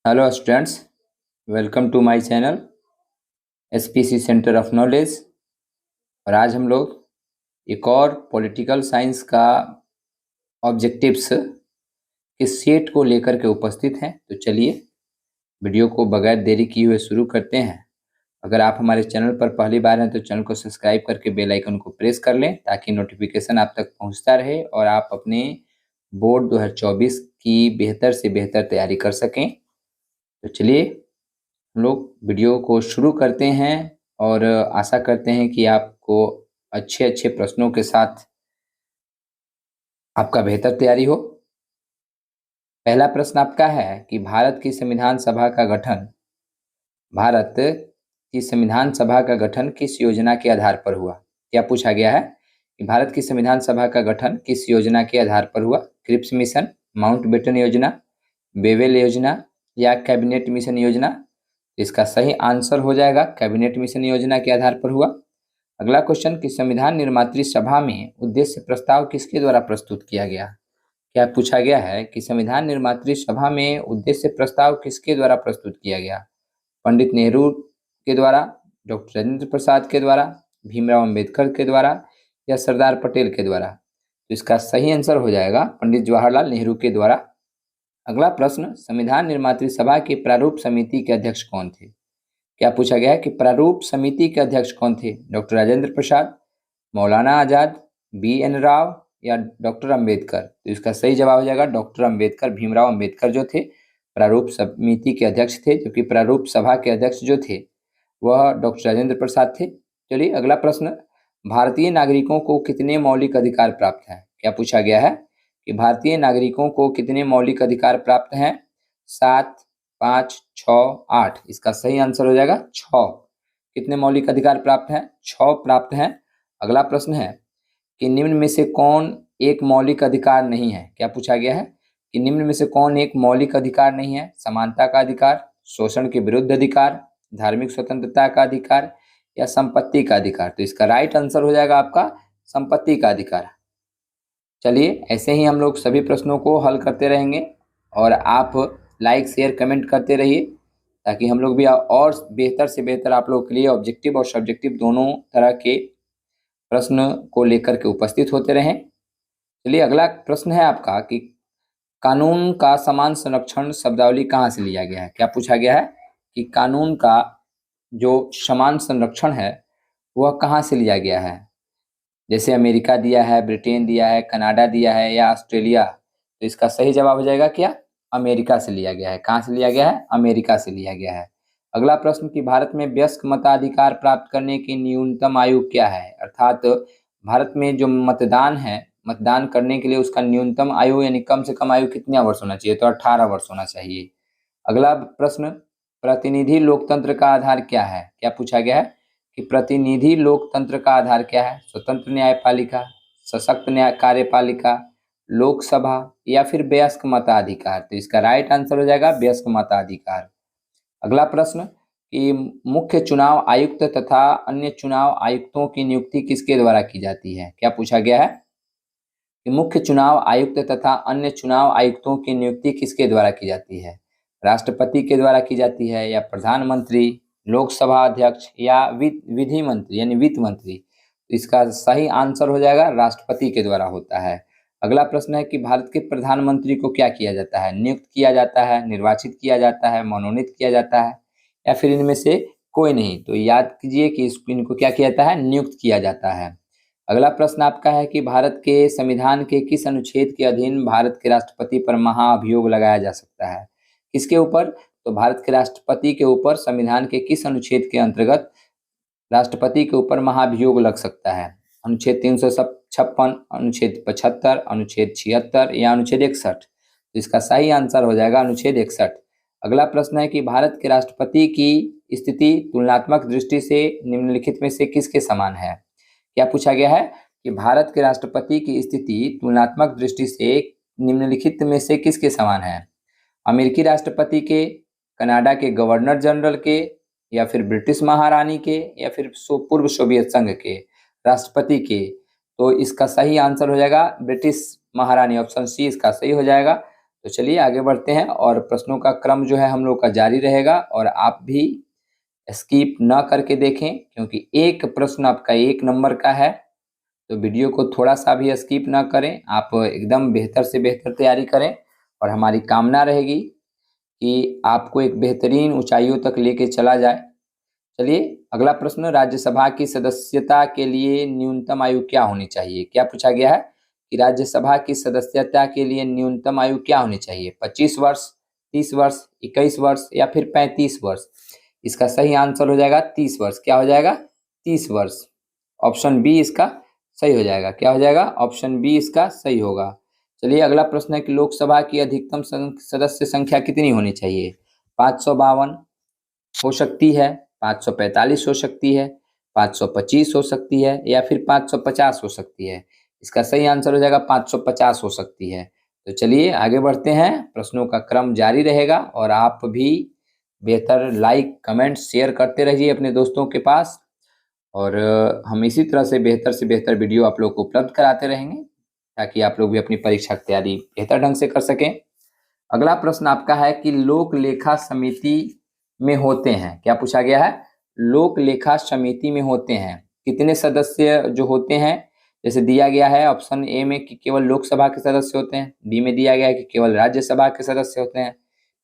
Hello students, welcome to my channel SPC centre of knowledge. और आज हम लोग एक और पॉलिटिकल साइंस का ऑब्जेक्टिव्स के सेट को लेकर के उपस्थित हैं। तो चलिए वीडियो को बगैर देरी किए हुए शुरू करते हैं। अगर आप हमारे चैनल पर पहली बार हैं तो चैनल को सब्सक्राइब करके बेल आइकन को प्रेस कर लें ताकि नोटिफिकेशन आप तक पहुंचता रहे और आप अपने बोर्ड 2024 की बेहतर से बेहतर तैयारी कर सकें। तो चलिए हम लोग वीडियो को शुरू करते हैं और आशा करते हैं कि आपको अच्छे अच्छे प्रश्नों के साथ आपका बेहतर तैयारी हो। पहला प्रश्न आपका है कि भारत की संविधान सभा का गठन किस योजना के आधार पर हुआ। क्या पूछा गया है कि भारत की संविधान सभा का गठन किस योजना के आधार पर हुआ। क्रिप्स मिशन, माउंटबेटन योजना, बेवेल योजना या कैबिनेट मिशन योजना। इसका सही आंसर हो जाएगा कैबिनेट मिशन योजना के आधार पर हुआ। अगला क्वेश्चन कि संविधान निर्मात्री सभा में उद्देश्य प्रस्ताव किसके द्वारा प्रस्तुत किया गया। क्या पूछा गया है कि संविधान निर्मात्री सभा में उद्देश्य प्रस्ताव किसके द्वारा प्रस्तुत किया गया। पंडित नेहरू के द्वारा, डॉक्टर राजेंद्र प्रसाद के द्वारा, भीमराव अंबेडकर के द्वारा या सरदार पटेल के द्वारा। तो इसका सही आंसर हो जाएगा पंडित जवाहरलाल नेहरू के द्वारा। अगला प्रश्न, संविधान निर्मात्री सभा की प्रारूप समिति के अध्यक्ष कौन थे। क्या पूछा गया है कि प्रारूप समिति के अध्यक्ष कौन थे। डॉक्टर राजेंद्र प्रसाद, मौलाना आजाद, BN राव या डॉक्टर अंबेडकर। तो इसका सही जवाब हो जाएगा डॉक्टर अंबेडकर। भीमराव अंबेडकर जो थे प्रारूप समिति के अध्यक्ष थे, जबकि प्रारूप सभा के अध्यक्ष जो थे वह डॉक्टर राजेंद्र प्रसाद थे। चलिए अगला प्रश्न, भारतीय नागरिकों को कितने मौलिक अधिकार प्राप्त हैं। क्या पूछा गया है कि भारतीय नागरिकों को कितने मौलिक अधिकार प्राप्त हैं। 7, 5, 6, 8। इसका सही आंसर हो जाएगा 6। कितने मौलिक अधिकार प्राप्त हैं। 6 प्राप्त हैं। अगला प्रश्न है कि निम्न में से कौन एक मौलिक अधिकार नहीं है। क्या पूछा गया है कि निम्न में से कौन एक मौलिक अधिकार नहीं है। समानता का अधिकार, शोषण के विरुद्ध अधिकार, धार्मिक स्वतंत्रता का अधिकार या संपत्ति का अधिकार। तो इसका राइट आंसर हो जाएगा आपका संपत्ति का अधिकार। चलिए ऐसे ही हम लोग सभी प्रश्नों को हल करते रहेंगे और आप लाइक शेयर कमेंट करते रहिए ताकि हम लोग भी और बेहतर से बेहतर आप लोगों के लिए ऑब्जेक्टिव और सब्जेक्टिव दोनों तरह के प्रश्न को लेकर के उपस्थित होते रहें। चलिए अगला प्रश्न है आपका कि कानून का समान संरक्षण शब्दावली कहाँ से लिया गया है। क्या पूछा गया है कि कानून का जो समान संरक्षण है वह कहाँ से लिया गया है। जैसे अमेरिका दिया है, ब्रिटेन दिया है, कनाडा दिया है या ऑस्ट्रेलिया। तो इसका सही जवाब हो जाएगा क्या, अमेरिका से लिया गया है। कहाँ से लिया गया है, अमेरिका से लिया गया है। अगला प्रश्न कि भारत में वयस्क मताधिकार प्राप्त करने की न्यूनतम आयु क्या है। अर्थात भारत में जो मतदान है, मतदान करने के लिए उसका न्यूनतम आयु यानी कम से कम आयु कितना वर्ष होना चाहिए। तो 18 वर्ष होना चाहिए। अगला प्रश्न, प्रतिनिधि लोकतंत्र का आधार क्या है। क्या पूछा गया है कि प्रतिनिधि लोकतंत्र का आधार क्या है। स्वतंत्र न्यायपालिका, सशक्त न्याय कार्यपालिका, लोकसभा या फिर वयस्क मताधिकार। तो इसका राइट आंसर हो जाएगा वयस्क मताधिकार। अगला प्रश्न कि मुख्य चुनाव आयुक्त तथा अन्य चुनाव आयुक्तों की नियुक्ति किसके द्वारा की जाती है। क्या पूछा गया है कि मुख्य चुनाव आयुक्त तथा अन्य चुनाव आयुक्तों की नियुक्ति किसके द्वारा की जाती है। राष्ट्रपति के द्वारा की जाती है या प्रधानमंत्री, लोकसभा अध्यक्ष या विधि मंत्री यानी वित्त मंत्री। तो इसका सही आंसर हो जाएगा राष्ट्रपति के द्वारा होता है। अगला प्रश्न है कि भारत के प्रधानमंत्री को क्या किया जाता है। नियुक्त किया जाता है, निर्वाचित किया जाता है, मनोनीत किया जाता है या फिर इनमें से कोई नहीं। तो याद कीजिए कि इनको क्या किया जाता है, नियुक्त किया जाता है। अगला प्रश्न आपका है कि भारत के संविधान के किस अनुच्छेद के अधीन भारत के राष्ट्रपति पर महाअभियोग लगाया जा सकता है। किसके ऊपर, तो भारत के राष्ट्रपति के ऊपर संविधान के किस अनुच्छेद के अंतर्गत राष्ट्रपति के ऊपर महाभियोग लग सकता है। अनुच्छेद 356, अनुच्छेद 75, अनुच्छेद 76 या अनुच्छेद 61। तो इसका सही आंसर हो जाएगा अनुच्छेद 61। अगला प्रश्न है कि भारत के राष्ट्रपति की स्थिति तुलनात्मक दृष्टि से निम्नलिखित में से किसके समान है। क्या पूछा गया है कि भारत के राष्ट्रपति की स्थिति तुलनात्मक दृष्टि से निम्नलिखित में से किसके समान है। अमेरिकी राष्ट्रपति के, कनाडा के गवर्नर जनरल के या फिर ब्रिटिश महारानी के या फिर पूर्व सोवियत संघ के राष्ट्रपति के। तो इसका सही आंसर हो जाएगा ब्रिटिश महारानी। ऑप्शन सी इसका सही हो जाएगा। तो चलिए आगे बढ़ते हैं और प्रश्नों का क्रम जो है हम लोग का जारी रहेगा और आप भी स्किप ना करके देखें, क्योंकि एक प्रश्न आपका 1 नंबर का है। तो वीडियो को थोड़ा सा भी स्किप ना करें, आप एकदम बेहतर से बेहतर तैयारी करें और हमारी कामना रहेगी कि आपको एक बेहतरीन ऊंचाइयों तक लेके चला जाए। चलिए अगला प्रश्न, राज्यसभा की सदस्यता के लिए न्यूनतम आयु क्या होनी चाहिए? क्या पूछा गया है कि राज्यसभा की सदस्यता के लिए न्यूनतम आयु क्या होनी चाहिए? 25 वर्ष, 30 वर्ष, 21 वर्ष या फिर 35 वर्ष? इसका सही आंसर हो जाएगा 30 वर्ष। क्या हो जाएगा? 30 वर्ष। ऑप्शन बी इसका सही हो जाएगा। क्या हो जाएगा? ऑप्शन बी इसका सही होगा। चलिए अगला प्रश्न है कि लोकसभा की अधिकतम सदस्य संख्या कितनी होनी चाहिए? 552 हो सकती है, 545 हो सकती है, 525 हो सकती है या फिर 550 हो सकती है? इसका सही आंसर हो जाएगा 550 हो सकती है। तो चलिए आगे बढ़ते हैं, प्रश्नों का क्रम जारी रहेगा और आप भी बेहतर लाइक कमेंट शेयर करते रहिए अपने दोस्तों के पास और हम इसी तरह से बेहतर वीडियो आप लोग को उपलब्ध कराते रहेंगे ताकि आप लोग भी अपनी परीक्षा की तैयारी बेहतर ढंग से कर सकें। अगला प्रश्न आपका है कि लोक लेखा समिति में होते हैं, क्या पूछा गया है? लोक लेखा समिति में होते हैं कितने सदस्य जो होते हैं? जैसे दिया गया है ऑप्शन ए में कि केवल लोकसभा के सदस्य होते हैं, बी में दिया गया है कि केवल राज्यसभा के सदस्य होते हैं,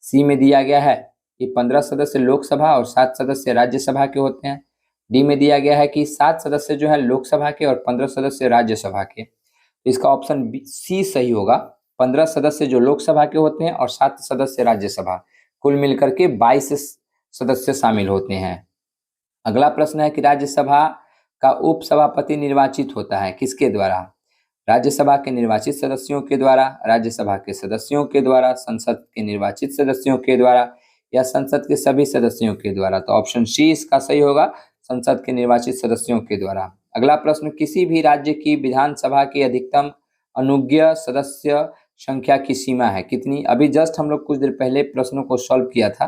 सी में दिया गया है कि 15 सदस्य लोकसभा और 7 सदस्य राज्यसभा के होते हैं, डी में दिया गया है कि 7 सदस्य जो है लोकसभा के और 15 सदस्य राज्यसभा के। तो इसका ऑप्शन सी सही होगा। 15 सदस्य जो लोकसभा के होते हैं और 7 सदस्य राज्यसभा, कुल मिलकर के 22 सदस्य शामिल होते हैं। अगला प्रश्न है कि राज्यसभा का उपसभापति निर्वाचित होता है किसके द्वारा? राज्यसभा के निर्वाचित सदस्यों के द्वारा, राज्यसभा के सदस्यों के द्वारा, संसद के निर्वाचित सदस्यों के द्वारा या संसद के सभी सदस्यों के द्वारा? तो ऑप्शन सी इसका सही होगा, संसद के निर्वाचित सदस्यों के द्वारा। अगला प्रश्न, किसी भी राज्य की विधानसभा की अधिकतम अनुज्ञेय सदस्य संख्या की सीमा है कितनी? अभी जस्ट हम लोग कुछ देर पहले प्रश्नों को सॉल्व किया था,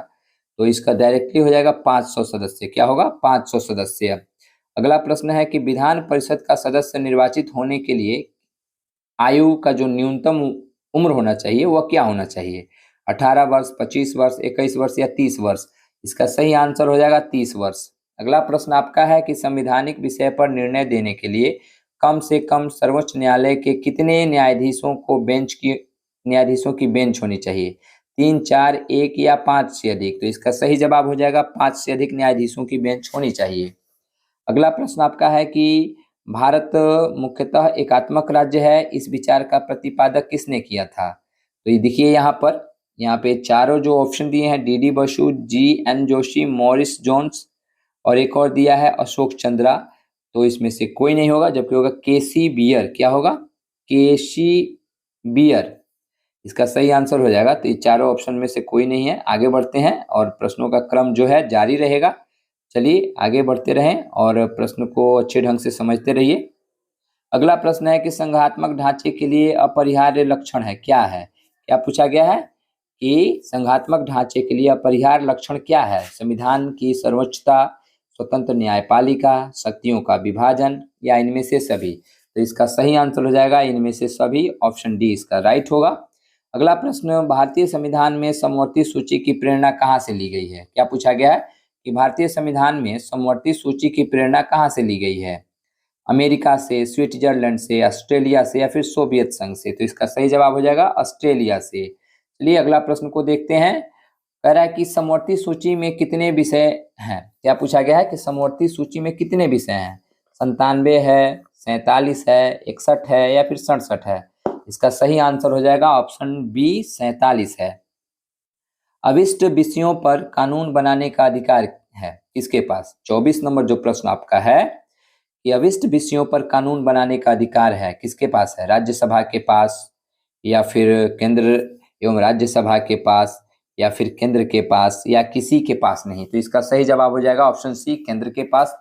तो इसका डायरेक्टली हो जाएगा 500 सदस्य। क्या होगा? 500 सदस्य। अगला प्रश्न है कि विधान परिषद का सदस्य निर्वाचित होने के लिए आयु का जो न्यूनतम उम्र होना चाहिए वह क्या होना चाहिए? 18 वर्ष, 25 वर्ष, 21 वर्ष या 30 वर्ष? इसका सही आंसर हो जाएगा 30 वर्ष। अगला प्रश्न आपका है कि संवैधानिक विषय पर निर्णय देने के लिए कम से कम सर्वोच्च न्यायालय के कितने न्यायाधीशों की बेंच होनी चाहिए? 3, 4, 1 या 5 से अधिक? तो इसका सही जवाब हो जाएगा 5 से अधिक न्यायाधीशों की बेंच होनी चाहिए। अगला प्रश्न आपका है कि भारत मुख्यतः एकात्मक राज्य है, इस विचार का प्रतिपादक किसने किया था? तो ये देखिए यहाँ पे चारों जो ऑप्शन दिए हैं, D Basu, G N. Joshi, Morris Jones और एक और दिया है अशोक चंद्रा। तो इसमें से कोई नहीं होगा, जबकि होगा केसी बियर। क्या होगा? केसी बियर इसका सही आंसर हो जाएगा। तो ये चारों ऑप्शन में से कोई नहीं है। आगे बढ़ते हैं और प्रश्नों का क्रम जो है जारी रहेगा। चलिए आगे बढ़ते रहें और प्रश्न को अच्छे ढंग से समझते रहिए। अगला प्रश्न है कि संघात्मक ढांचे के लिए अपरिहार्य लक्षण है क्या है? क्या पूछा गया है कि संघात्मक ढांचे के लिए अपरिहार्य लक्षण क्या है? संविधान की सर्वोच्चता, स्वतंत्र न्यायपालिका, शक्तियों का विभाजन या इनमें से सभी? तो इसका सही आंसर हो जाएगा इनमें से सभी। ऑप्शन डी इसका राइट होगा। अगला प्रश्न, भारतीय संविधान में समवर्ती सूची की प्रेरणा कहाँ से ली गई है? क्या पूछा गया है कि भारतीय संविधान में समवर्ती सूची की प्रेरणा कहाँ से ली गई है? अमेरिका से, स्विट्जरलैंड से, ऑस्ट्रेलिया से या फिर सोवियत संघ से? तो इसका सही जवाब हो जाएगा ऑस्ट्रेलिया से। चलिए अगला प्रश्न को देखते हैं। कह रहा है कि समवर्ती सूची में कितने विषय हैं? क्या पूछा गया है कि समवर्ती सूची में कितने विषय हैं? 97 है, 47 है, 61 है या फिर 67 है? इसका सही आंसर हो जाएगा ऑप्शन बी 47 है। अविष्ट विषयों पर कानून बनाने का अधिकार है किसके पास? 24 नंबर जो प्रश्न आपका है कि अविष्ट विषयों पर कानून बनाने का अधिकार है किसके पास है? राज्यसभा के पास या फिर केंद्र एवं राज्यसभा के पास या फिर केंद्र के पास या किसी के पास नहीं? तो इसका सही जवाब हो जाएगा ऑप्शन सी, केंद्र के पास।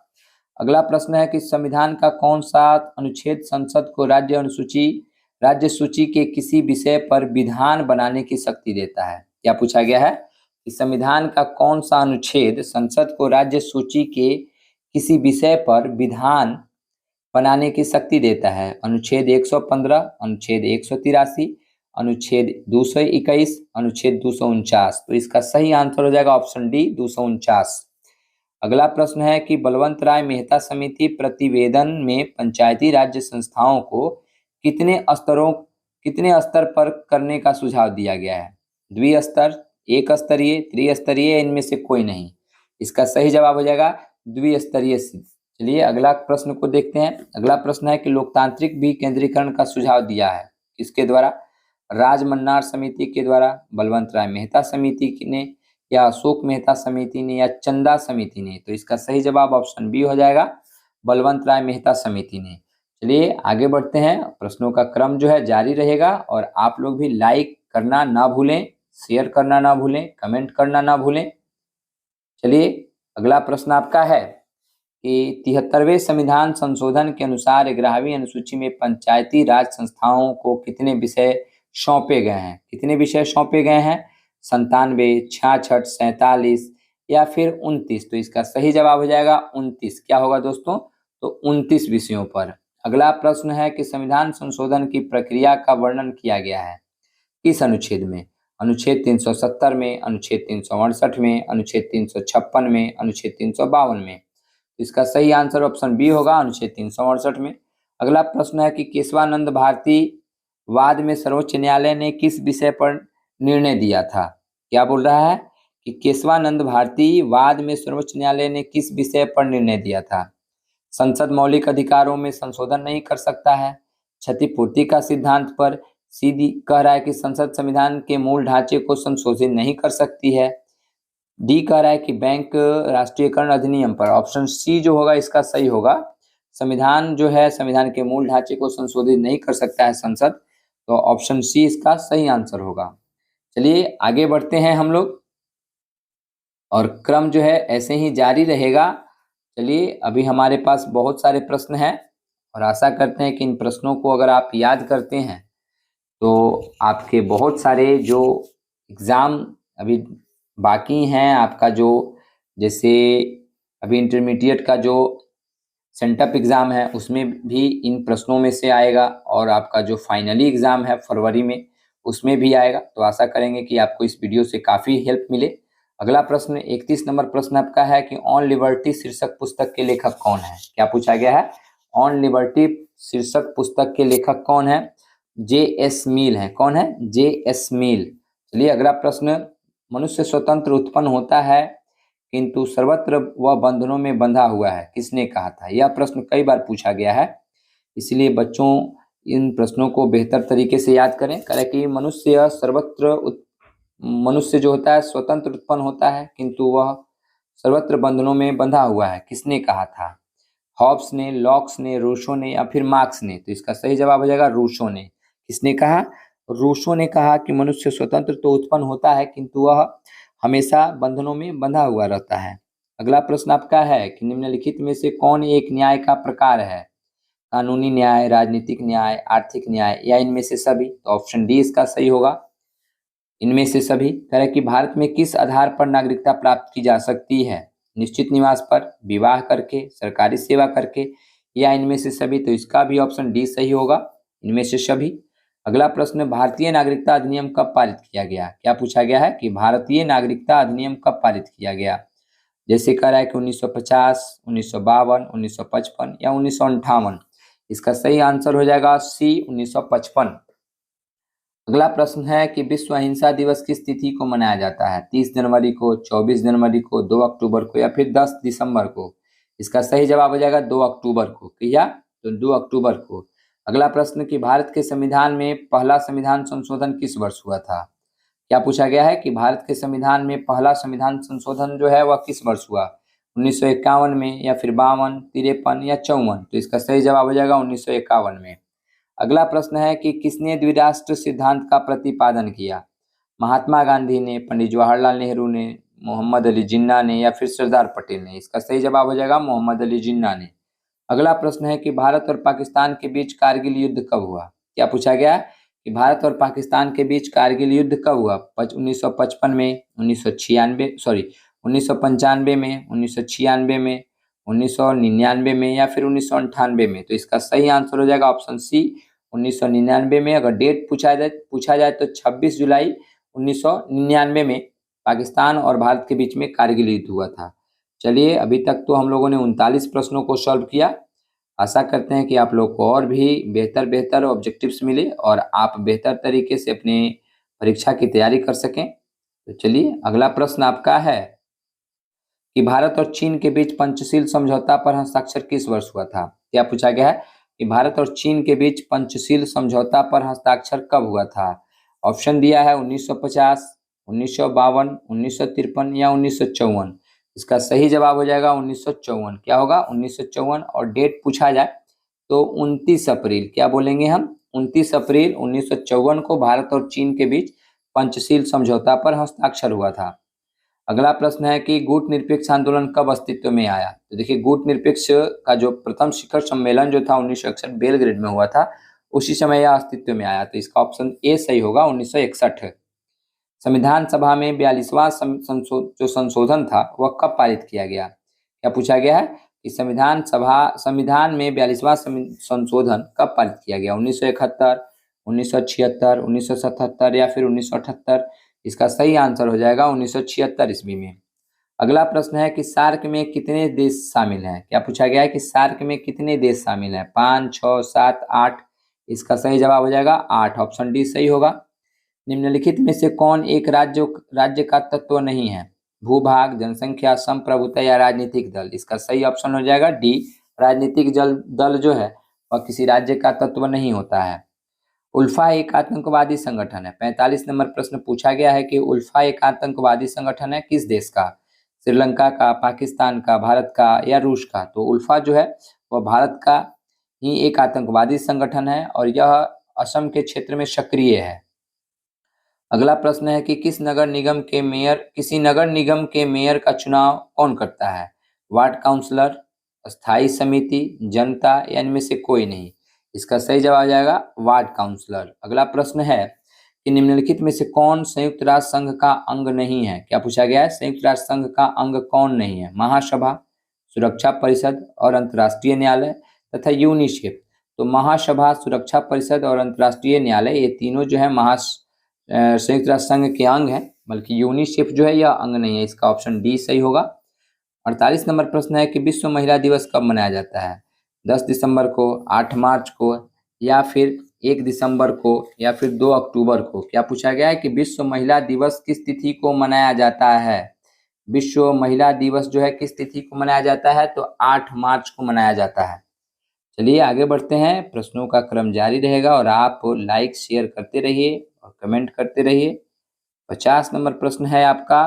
अगला प्रश्न है कि संविधान का कौन सा अनुच्छेद संसद को राज्य सूची के किसी विषय पर विधान बनाने की शक्ति देता है? क्या पूछा गया है कि संविधान का कौन सा अनुच्छेद संसद को राज्य सूची के किसी विषय पर विधान बनाने की शक्ति देता है? अनुच्छेद 115, अनुच्छेद 183, अनुच्छेद 221, अनुच्छेद 249। तो इसका सही आंसर हो जाएगा ऑप्शन डी 249। अगला प्रश्न है कि बलवंत राय मेहता समिति प्रतिवेदन में पंचायती राज्य संस्थाओं को कितने स्तर पर करने का सुझाव दिया गया है? द्विस्तर, एक स्तरीय, त्रिस्तरीय, इनमें से कोई नहीं। इसका सही जवाब हो जाएगा द्विस्तरीय। चलिए अगला प्रश्न को देखते हैं। अगला प्रश्न है कि लोकतांत्रिक विकेंद्रीकरण का सुझाव दिया है किसके द्वारा? राज मन्नार समिति के द्वारा, बलवंत राय मेहता समिति ने, या अशोक मेहता समिति ने, या चंदा समिति ने। तो इसका सही जवाब ऑप्शन बी हो जाएगा, बलवंत राय मेहता समिति ने। चलिए आगे बढ़ते हैं। प्रश्नों का क्रम जो है जारी रहेगा और आप लोग भी लाइक करना ना भूलें, शेयर करना ना भूलें, कमेंट करना ना भूलें। चलिए अगला प्रश्न आपका है कि 73वें संविधान संशोधन के अनुसार 11वीं अनुसूची में पंचायती राज संस्थाओं को कितने विषय सौंपे गए हैं? कितने विषय सौंपे गए हैं? 97, 66, 47 या फिर 29। तो इसका सही जवाब हो जाएगा 29। क्या होगा दोस्तों? तो 29 विषयों पर। अगला प्रश्न है कि संविधान संशोधन की प्रक्रिया का वर्णन किया गया है किस अनुच्छेद में? अनुच्छेद 370 में, अनुच्छेद 368 में, अनुच्छेद 356 में, अनुच्छेद 352 में। इसका सही आंसर ऑप्शन बी होगा, अनुच्छेद 368 में। अगला प्रश्न है कि केशवानंद भारती वाद में सर्वोच्च न्यायालय ने किस विषय पर निर्णय दिया था? क्या बोल रहा है कि केशवानंद भारती वाद में सर्वोच्च न्यायालय ने किस विषय पर निर्णय दिया था? संसद मौलिक अधिकारों में संशोधन नहीं कर सकता है, क्षतिपूर्ति का सिद्धांत पर, सीधी कह रहा है कि संसद संविधान के मूल ढांचे को संशोधित नहीं कर सकती है, डी कह रहा है कि बैंक राष्ट्रीयकरण अधिनियम पर। ऑप्शन सी जो होगा इसका सही होगा, संविधान जो है संविधान के मूल ढांचे को संशोधित नहीं कर सकता है संसद। तो ऑप्शन सी इसका सही आंसर होगा। चलिए आगे बढ़ते हैं हम लोग और क्रम जो है ऐसे ही जारी रहेगा। चलिए अभी हमारे पास बहुत सारे प्रश्न हैं और आशा करते हैं कि इन प्रश्नों को अगर आप याद करते हैं तो आपके बहुत सारे जो एग्ज़ाम अभी बाकी हैं, आपका जो जैसे अभी इंटरमीडिएट का जो सेंटअप एग्ज़ाम है उसमें भी इन प्रश्नों में से आएगा, और आपका जो फाइनली एग्ज़ाम है फरवरी में उसमें भी आएगा। तो आशा करेंगे कि आपको इस वीडियो से काफ़ी हेल्प मिले। अगला प्रश्न 31 नंबर प्रश्न आपका है कि ऑन लिबर्टी शीर्षक पुस्तक के लेखक कौन है? क्या पूछा गया है? ऑन लिबर्टी शीर्षक पुस्तक के लेखक कौन है? जे.एस. मिल है। कौन है? जे.एस. मिल। चलिए अगला प्रश्न, मनुष्य स्वतंत्र उत्पन्न होता है किंतु सर्वत्र वह बंधनों में बंधा हुआ है, किसने कहा था? यह प्रश्न कई बार पूछा गया है, इसलिए बच्चों इन प्रश्नों को बेहतर तरीके से याद करें। करें कि मनुष्य जो होता है स्वतंत्र उत्पन्न होता है किंतु वह सर्वत्र बंधनों में बंधा हुआ है, किसने कहा था? हॉब्स ने, लॉक्स ने, रूसो ने, या फिर मार्क्स ने। तो इसका सही जवाब हो जाएगा रूसो ने। किसने कहा? रूसो ने कहा कि मनुष्य स्वतंत्र तो उत्पन्न होता है किंतु वह हमेशा बंधनों में बंधा हुआ रहता है। अगला प्रश्न आपका है कि निम्नलिखित में से कौन एक न्याय का प्रकार है? कानूनी न्याय, राजनीतिक न्याय, आर्थिक न्याय, या इनमें से सभी। तो ऑप्शन डी इसका सही होगा, इनमें से सभी। कह रहे कि भारत में किस आधार पर नागरिकता प्राप्त की जा सकती है? निश्चित निवास पर, विवाह करके, सरकारी सेवा करके, या इनमें से सभी। तो इसका भी ऑप्शन डी सही होगा, इनमें से सभी। अगला प्रश्न, भारतीय नागरिकता अधिनियम कब पारित किया गया? क्या पूछा गया है कि भारतीय नागरिकता अधिनियम कब पारित किया गया? जैसे कह रहा है कि 1950, 1952, 1955 या 1958। इसका सही आंसर हो जाएगा सी 1955। अगला प्रश्न है कि विश्व अहिंसा दिवस किस तिथि को मनाया जाता है? 30 जनवरी को, 24 जनवरी को, 2 अक्टूबर को, या फिर 10 दिसंबर को। इसका सही जवाब हो जाएगा 2 अक्टूबर को। क्या? तो 2 अक्टूबर को। अगला प्रश्न कि भारत के संविधान में पहला संविधान संशोधन किस वर्ष हुआ था? क्या पूछा गया है कि भारत के संविधान में पहला संविधान संशोधन जो है वह किस वर्ष हुआ? 1951 में, या फिर 52, 53 या 54। तो इसका सही जवाब हो जाएगा 1951 में। अगला प्रश्न है कि किसने द्विराष्ट्र सिद्धांत का प्रतिपादन किया? महात्मा गांधी ने, पंडित जवाहरलाल नेहरू ने, मोहम्मद अली जिन्ना ने, या फिर सरदार पटेल ने। इसका सही जवाब हो जाएगा मोहम्मद अली जिन्ना ने। अगला प्रश्न है कि भारत और पाकिस्तान के बीच कारगिल युद्ध कब हुआ? क्या पूछा गया कि भारत और पाकिस्तान के बीच कारगिल युद्ध कब हुआ? 1955 में, 1995 में, 1996 में, 1999 में, या फिर 1998 में। तो इसका सही आंसर हो जाएगा ऑप्शन सी 1999 में। अगर डेट पूछा जाए तो 26 जुलाई 1999 में पाकिस्तान और भारत के बीच में कारगिल युद्ध हुआ था। चलिए, अभी तक तो हम लोगों ने 39 प्रश्नों को सॉल्व किया। आशा करते हैं कि आप लोग को और भी बेहतर ऑब्जेक्टिव्स मिले और आप बेहतर तरीके से अपनी परीक्षा की तैयारी कर सकें। तो चलिए, अगला प्रश्न आपका है कि भारत और चीन के बीच पंचशील समझौता पर हस्ताक्षर किस वर्ष हुआ था। क्या पूछा गया है कि भारत और चीन के बीच पंचशील समझौता पर हस्ताक्षर कब हुआ था। ऑप्शन दिया है 1950, 1952, 1953 या 1954। इसका सही जवाब हो जाएगा 1954। क्या होगा? 1954। और डेट पूछा जाए तो 29 अप्रैल, क्या बोलेंगे हम, 29 अप्रैल 1954 को भारत और चीन के बीच पंचशील समझौता पर हस्ताक्षर हुआ था। अगला प्रश्न है कि गुट निरपेक्ष आंदोलन कब अस्तित्व में आया। तो देखिए, गुट निरपेक्ष का जो प्रथम शिखर सम्मेलन जो था 1961 बेलग्रेड में हुआ था, उसी समय यह अस्तित्व में आया। तो इसका ऑप्शन ए सही होगा, 1961। संविधान सभा में 42वां जो संशोधन था वह कब पारित किया गया। क्या पूछा गया है कि संविधान में 42वां संशोधन कब पारित किया गया। 1971, 1976, 1977 या फिर 1978। इसका सही आंसर हो जाएगा 1976 ईस्वी में। अगला प्रश्न है कि सार्क में कितने देश शामिल हैं। क्या पूछा गया है कि सार्क में कितने देश शामिल हैं। 5, 6, 7, 8। इसका सही जवाब हो जाएगा 8। ऑप्शन डी सही होगा। निम्नलिखित में से कौन एक राज्य का तत्व नहीं है। भूभाग, जनसंख्या, संप्रभुता या राजनीतिक दल। इसका सही ऑप्शन हो जाएगा डी, राजनीतिक दल जो है वह किसी राज्य का तत्व नहीं होता है। उल्फा एक आतंकवादी संगठन है। 45 नंबर प्रश्न पूछा गया है कि उल्फा एक आतंकवादी संगठन है किस देश का। श्रीलंका का, पाकिस्तान का, भारत का या रूस का। तो उल्फा जो है वह भारत का ही एक आतंकवादी संगठन है और यह असम के क्षेत्र में सक्रिय है। अगला प्रश्न है कि किसी नगर निगम के मेयर का चुनाव कौन करता है। वार्ड काउंसलर, स्थायी समिति, जनता या इनमें से कोई नहीं। इसका सही जवाब आ जाएगा वार्ड काउंसलर। अगला प्रश्न है कि निम्नलिखित में से कौन संयुक्त राष्ट्र संघ का अंग नहीं है। क्या पूछा गया है? संयुक्त राष्ट्र संघ का अंग कौन नहीं है। महासभा, सुरक्षा परिषद और अंतर्राष्ट्रीय न्यायालय तथा यूनिसेफ। तो महासभा, सुरक्षा परिषद और अंतर्राष्ट्रीय न्यायालय ये तीनों जो है संयुक्त राष्ट्र संघ के अंग है, बल्कि यूनिसेफ जो है यह अंग नहीं है। इसका ऑप्शन डी सही होगा। 48 नंबर प्रश्न है कि विश्व महिला दिवस कब मनाया जाता है। 10 दिसंबर को, 8 मार्च को या फिर 1 दिसंबर को या फिर 2 अक्टूबर को। क्या पूछा गया है कि विश्व महिला दिवस किस तिथि को मनाया जाता है। विश्व महिला दिवस जो है किस तिथि को मनाया जाता है। तो 8 मार्च को मनाया जाता है। चलिए आगे बढ़ते हैं, प्रश्नों का क्रम जारी रहेगा और आप लाइक शेयर करते रहिए और कमेंट करते रहिए। 50 नंबर प्रश्न है आपका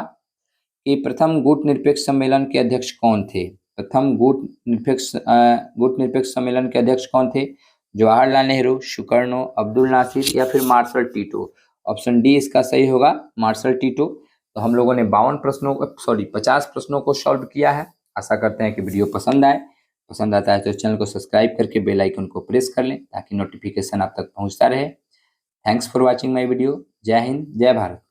कि प्रथम गुट निरपेक्ष सम्मेलन के अध्यक्ष कौन थे। प्रथम गुट निरपेक्ष सम्मेलन के अध्यक्ष कौन थे। जवाहरलाल नेहरू, सुकर्णो, अब्दुल नासिर या फिर मार्शल टीटो। ऑप्शन डी इसका सही होगा, मार्शल टीटो। तो हम लोगों ने 50 प्रश्नों को सॉल्व किया है। आशा करते हैं कि वीडियो पसंद आता है तो चैनल को सब्सक्राइब करके बेल आइकन को प्रेस कर लें ताकि नोटिफिकेशन आप तक पहुंचता रहे। Thanks for watching my video. जय हिंद, जय भारत।